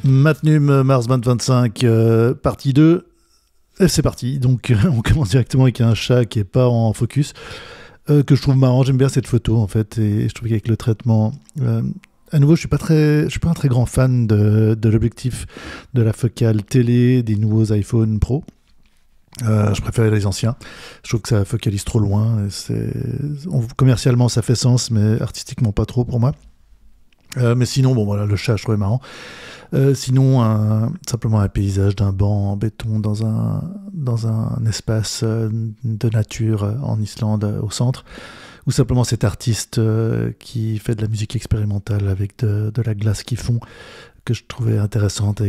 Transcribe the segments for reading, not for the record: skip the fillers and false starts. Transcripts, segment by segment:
Magnum Mars 2025, partie 2. Et c'est parti. Donc, on commence directement avec un chat qui n'est pas en focus, que je trouve marrant. J'aime bien cette photo, en fait. Et je trouve qu'avec le traitement... à nouveau, je suis pas un très grand fan de l'objectif de la focale télé des nouveaux iPhone Pro. Je préfère les anciens. Je trouve que ça focalise trop loin. Commercialement, ça fait sens, mais artistiquement, pas trop pour moi. Mais sinon, bon voilà, le chat, je trouvais marrant. Sinon, simplement un paysage d'un banc en béton dans un espace de nature en Islande au centre, ou simplement cet artiste qui fait de la musique expérimentale avec de la glace qui fond, que je trouvais intéressante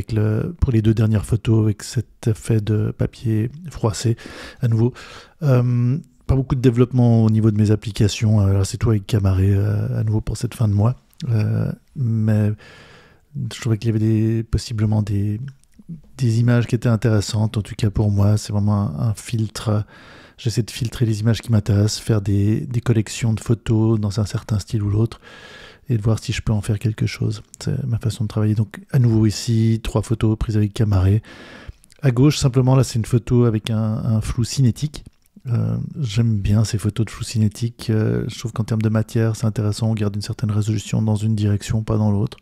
pour les deux dernières photos, avec cet effet de papier froissé à nouveau. Pas beaucoup de développement au niveau de mes applications. Alors c'est tout avec Camaré à nouveau pour cette fin de mois. Mais je trouvais qu'il y avait possiblement des images qui étaient intéressantes. En tout cas pour moi, c'est vraiment un filtre. J'essaie de filtrer les images qui m'intéressent, faire des collections de photos dans un certain style ou l'autre, et de voir si je peux en faire quelque chose. C'est ma façon de travailler. Donc à nouveau ici, 3 photos prises avec Camaré. À gauche, simplement, là c'est une photo avec un flou cinétique. J'aime bien ces photos de flou cinétique. Je trouve qu'en termes de matière, c'est intéressant. On garde une certaine résolution dans une direction, pas dans l'autre.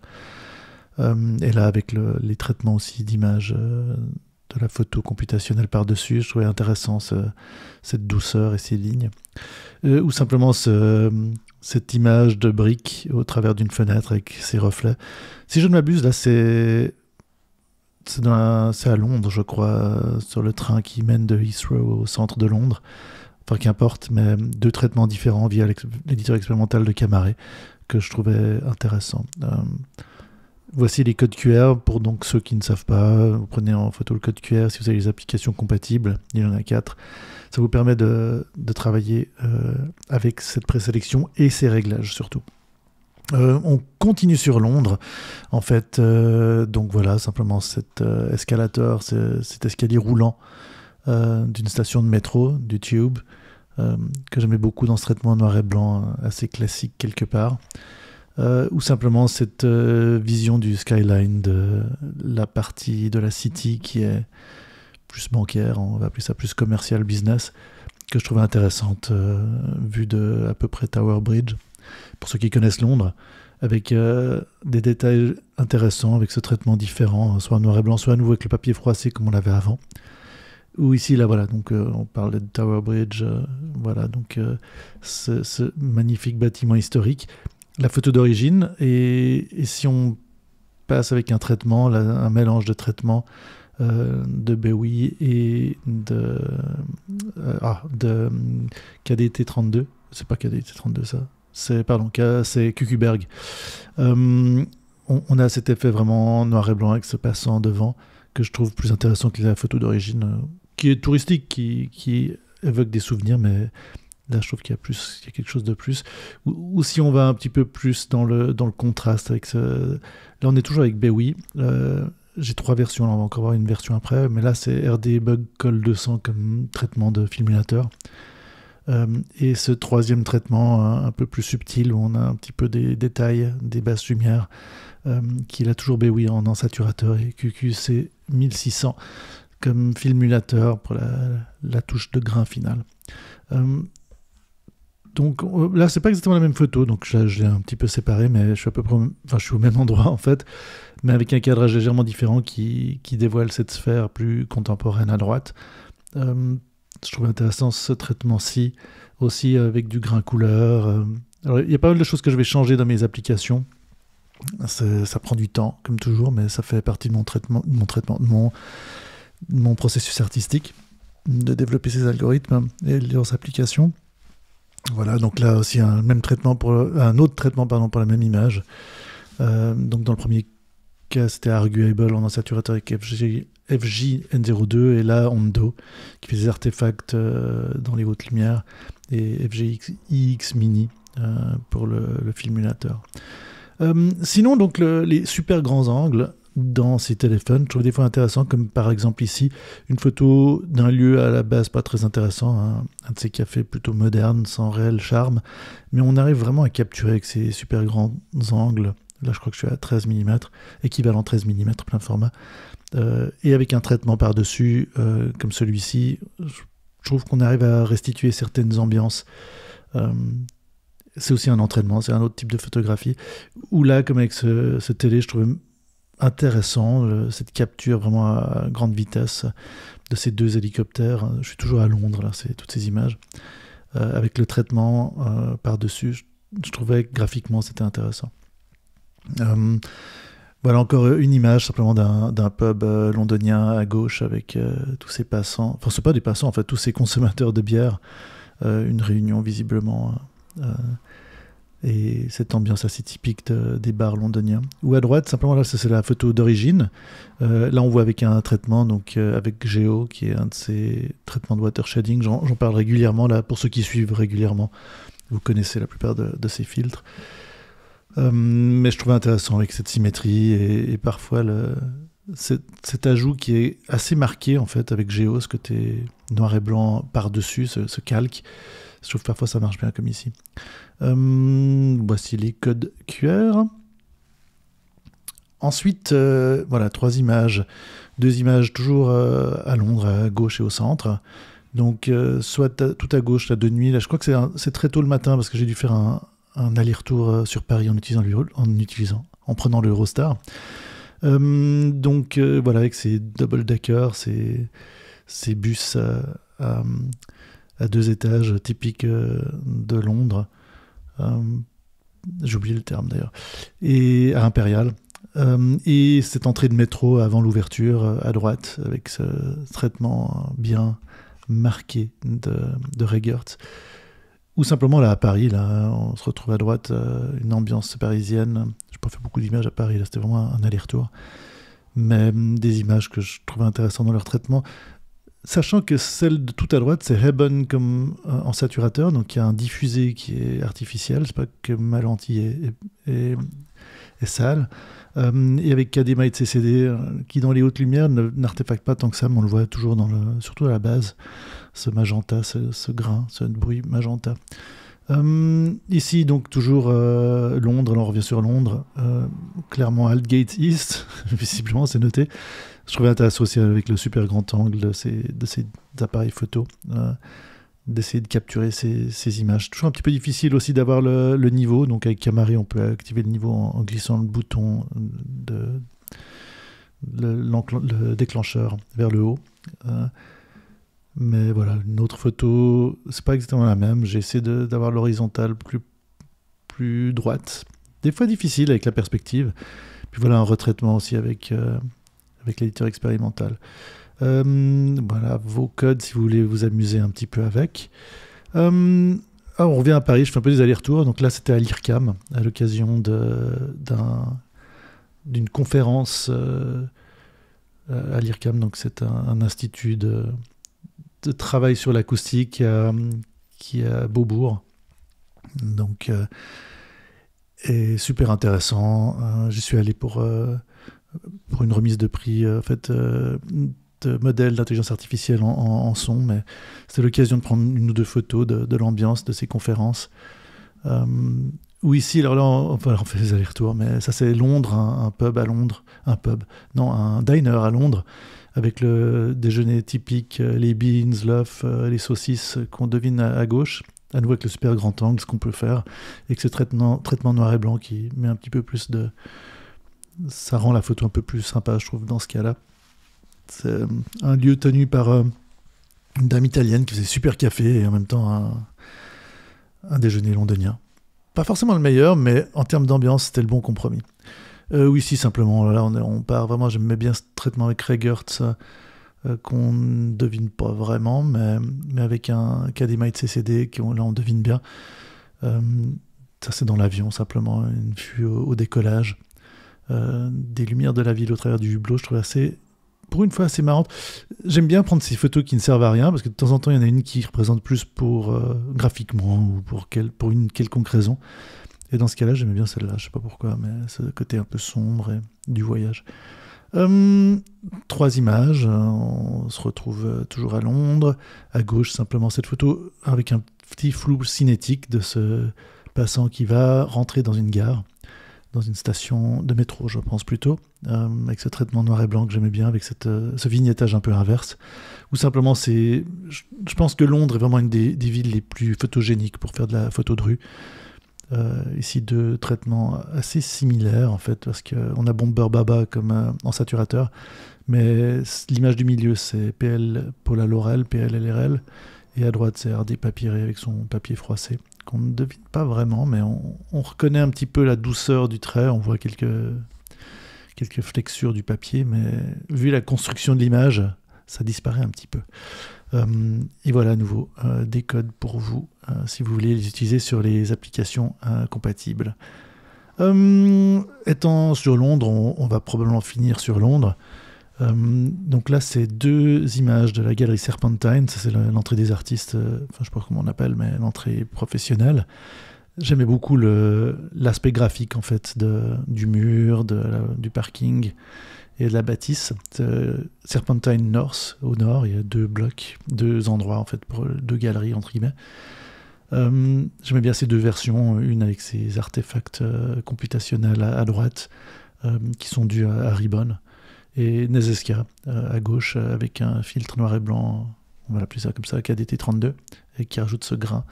Et là, avec les traitements aussi d'images de la photo computationnelle par-dessus, je trouvais intéressant cette douceur et ces lignes. Ou simplement cette image de brique au travers d'une fenêtre avec ses reflets. Si je ne m'abuse, là, c'est à Londres, je crois, sur le train qui mène de Heathrow au centre de Londres. Enfin, qu'importe, mais 2 traitements différents via l'éditeur expérimental de Camaré que je trouvais intéressant. Voici les codes QR pour donc ceux qui ne savent pas. Vous prenez en photo le code QR si vous avez les applications compatibles. Il y en a 4. Ça vous permet de travailler avec cette présélection et ces réglages surtout. On continue sur Londres, en fait. Donc voilà, simplement cet escalator, cet escalier roulant d'une station de métro, du Tube, que j'aimais beaucoup dans ce traitement noir et blanc, assez classique quelque part. Ou simplement cette vision du skyline de la partie de la city qui est plus bancaire, on va appeler ça plus commercial business, que je trouvais intéressante, vue de à peu près Tower Bridge. Pour ceux qui connaissent Londres, avec des détails intéressants, avec ce traitement différent, soit noir et blanc, soit à nouveau avec le papier froissé comme on l'avait avant. Ou ici, là, voilà, donc on parle de Tower Bridge, voilà, donc ce magnifique bâtiment historique. La photo d'origine, et si on passe avec un traitement, là, un mélange de traitements de Bowie et de KDT32, c'est pas KDT32 ça, c'est Kuckuberg. On a cet effet vraiment noir et blanc avec ce passant devant que je trouve plus intéressant que la photo d'origine, qui est touristique, qui évoque des souvenirs, mais là je trouve qu'il y a quelque chose de plus. Ou si on va un petit peu plus dans le contraste avec là on est toujours avec Bowie. J'ai 3 versions, là on va encore voir une version après, mais là c'est RD Bug Col 200 comme traitement de filmulateur. Et ce 3e traitement un peu plus subtil, où on a un petit peu des détails, des basses lumières, qu'il a toujours Bowie en saturateur, et QQC 1600 comme filmulateur pour la touche de grain final. Donc là c'est pas exactement la même photo, donc je l'ai un petit peu séparé, mais je suis au même endroit en fait, mais avec un cadrage légèrement différent qui dévoile cette sphère plus contemporaine à droite. Je trouve intéressant ce traitement-ci, aussi avec du grain couleur. Alors, il y a pas mal de choses que je vais changer dans mes applications. Ça prend du temps, comme toujours, mais ça fait partie de mon processus artistique, de développer ces algorithmes et leurs applications. Voilà, donc là aussi un autre traitement pour la même image. Donc dans le premier cas, c'était Arguable en saturateur avec FJN02, et là Hondo qui fait des artefacts dans les hautes lumières, et FJX Mini pour le filmulateur. Sinon, donc les super grands angles dans ces téléphones, je trouve des fois intéressant, comme par exemple ici, une photo d'un lieu à la base pas très intéressant, un de ces cafés plutôt modernes, sans réel charme, mais on arrive vraiment à capturer avec ces super grands angles Là, je crois que je suis à 13 mm, équivalent 13 mm plein format. Et avec un traitement par-dessus, comme celui-ci, je trouve qu'on arrive à restituer certaines ambiances. C'est aussi un entraînement, c'est un autre type de photographie. Ou là, comme avec ce télé, je trouve intéressant cette capture vraiment à grande vitesse de ces deux hélicoptères. Je suis toujours à Londres, là, c'est toutes ces images. Avec le traitement par-dessus, je trouvais que graphiquement, c'était intéressant. Voilà encore une image simplement d'un pub londonien à gauche avec tous ces passants, enfin c'est pas des passants en fait, tous ces consommateurs de bière, une réunion visiblement et cette ambiance assez typique des bars londoniens. Ou à droite, simplement là c'est la photo d'origine, là on voit avec un traitement donc avec Geo qui est un de ces traitements de water shading, j'en parle régulièrement là pour ceux qui suivent régulièrement, vous connaissez la plupart de ces filtres. Mais je trouvais intéressant avec cette symétrie et parfois cet ajout qui est assez marqué en fait avec Geo, ce côté noir et blanc par-dessus, ce calque. Je trouve que parfois ça marche bien comme ici. Voici les codes QR. Ensuite, voilà, 3 images. 2 images toujours à Londres, à gauche et au centre. Donc, soit tout à gauche, là, de nuit. Là, je crois que c'est très tôt le matin parce que j'ai dû faire un aller-retour sur Paris en prenant l'Eurostar. Donc voilà, avec ces double-deckers, ces bus à 2 étages typiques de Londres. J'ai oublié le terme d'ailleurs. Et à Impérial. Et cette entrée de métro avant l'ouverture à droite, avec ce traitement bien marqué de Regertz. Ou simplement là à Paris, là, on se retrouve à droite, une ambiance parisienne. Je n'ai pas fait beaucoup d'images à Paris, là, c'était vraiment un aller-retour. Mais des images que je trouvais intéressantes dans leur traitement. Sachant que celle de tout à droite, c'est Ray-Ban comme en saturateur, donc il y a un diffusé qui est artificiel, c'est pas que ma lentille est sale. Et avec KDMA CCD, qui dans les hautes lumières n'artefacte pas tant que ça, mais on le voit toujours surtout à la base, ce magenta, ce grain, ce bruit magenta. Ici, donc, toujours Londres, alors on revient sur Londres, clairement Aldgate East, visiblement, c'est noté. Je trouvais intéressant aussi avec le super grand angle de ces appareils photo, d'essayer de capturer ces images. Toujours un petit peu difficile aussi d'avoir le niveau, donc avec Camari, on peut activer le niveau en glissant le bouton le déclencheur vers le haut. Mais voilà, une autre photo, c'est pas exactement la même. J'ai essayé d'avoir l'horizontale plus droite. Des fois difficile avec la perspective. Puis voilà un retraitement aussi avec l'éditeur expérimental. Voilà vos codes si vous voulez vous amuser un petit peu avec. Alors on revient à Paris, je fais un peu des allers-retours. Donc là c'était à l'IRCAM, à l'occasion d'une conférence à l'IRCAM. Donc c'est un institut de travail sur l'acoustique qui est à Beaubourg. Donc, et super intéressant. J'y suis allé pour une remise de prix de modèles d'intelligence artificielle en son, mais c'était l'occasion de prendre 1 ou 2 photos de l'ambiance de ces conférences. Ou ici, alors là, on fait des allers-retours, mais ça c'est Londres, un pub à Londres, un diner à Londres, avec le déjeuner typique, les beans, l'œuf, les saucisses qu'on devine à gauche, à nouveau avec le super grand angle, ce qu'on peut faire, et que ce traitement noir et blanc qui met un petit peu plus ça rend la photo un peu plus sympa, je trouve, dans ce cas-là. C'est un lieu tenu par une dame italienne qui faisait super café et en même temps un déjeuner londonien. Pas forcément le meilleur, mais en termes d'ambiance, c'était le bon compromis. Oui, si, simplement, là, on part vraiment, j'aimais bien ce traitement avec Regertz, qu'on ne devine pas vraiment, mais avec un KDMA CCD, là, on devine bien. Ça, c'est dans l'avion, simplement, une vue au décollage. Des lumières de la ville au travers du hublot, je trouve pour une fois assez marrante. J'aime bien prendre ces photos qui ne servent à rien, parce que de temps en temps, il y en a une qui représente plus graphiquement ou pour une quelconque raison. Et dans ce cas-là, j'aimais bien celle-là, je sais pas pourquoi, mais c'est le côté un peu sombre et du voyage. 3 images, on se retrouve toujours à Londres. À gauche, simplement cette photo avec un petit flou cinétique de ce passant qui va rentrer dans une gare. dans une station de métro, je pense plutôt, avec ce traitement noir et blanc que j'aimais bien, avec ce vignettage un peu inverse, ou simplement je pense que Londres est vraiment une des villes les plus photogéniques pour faire de la photo de rue. Ici, deux traitements assez similaires en fait, parce qu'on a Bomber Baba comme en saturateur, mais l'image du milieu c'est PL Paula Laurel, PL LRL, et à droite c'est RD Papyré avec son papier froissé, qu'on ne devine pas vraiment, mais on reconnaient un petit peu la douceur du trait, on voit quelques flexures du papier, mais vu la construction de l'image, ça disparaît un petit peu. Et voilà à nouveau des codes pour vous si vous voulez les utiliser sur les applications compatibles. Étant sur Londres, on va probablement finir sur Londres. Donc là, c'est deux images de la galerie Serpentine. Ça, c'est l'entrée des artistes, enfin, je sais pas comment on appelle, mais l'entrée professionnelle. J'aimais beaucoup l'aspect graphique en fait du mur, du parking et de la bâtisse. Serpentine North, au nord, il y a deux endroits en fait, pour deux galeries entre guillemets. J'aimais bien ces deux versions, une avec ces artefacts computationnels à droite, qui sont dus à Ribbon, et Nezeska à gauche, avec un filtre noir et blanc, on va l'appeler ça comme ça, KDT32, et qui rajoute ce grain.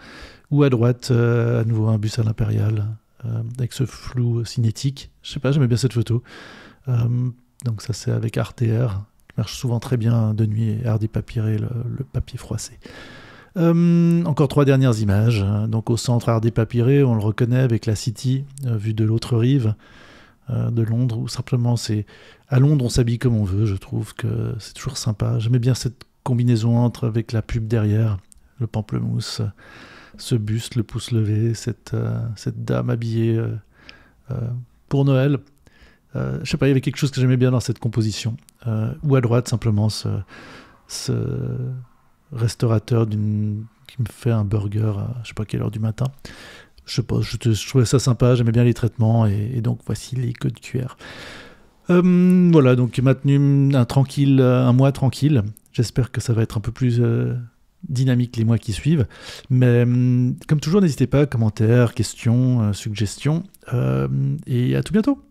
Ou à droite, à nouveau un bus à l'impérial, avec ce flou cinétique. Je sais pas, j'aimais bien cette photo. Donc ça, c'est avec RTR, qui marche souvent très bien de nuit, et RD Papyré, le papier froissé. Encore trois dernières images. Donc au centre RD Papyré, on le reconnaît avec la City, vue de l'autre rive de Londres, ou simplement à Londres, on s'habille comme on veut, je trouve que c'est toujours sympa. J'aimais bien cette combinaison avec la pub derrière, le pamplemousse, ce buste, le pouce levé, cette dame habillée pour Noël. Je sais pas, il y avait quelque chose que j'aimais bien dans cette composition. Ou à droite, simplement, ce restaurateur qui me fait un burger à je sais pas quelle heure du matin. Je sais pas, je trouvais ça sympa, j'aimais bien les traitements, et donc voici les codes QR. Voilà, donc maintenu un mois tranquille. J'espère que ça va être un peu plus dynamique les mois qui suivent. Mais comme toujours, n'hésitez pas, commentaires, questions, suggestions. Et à tout bientôt.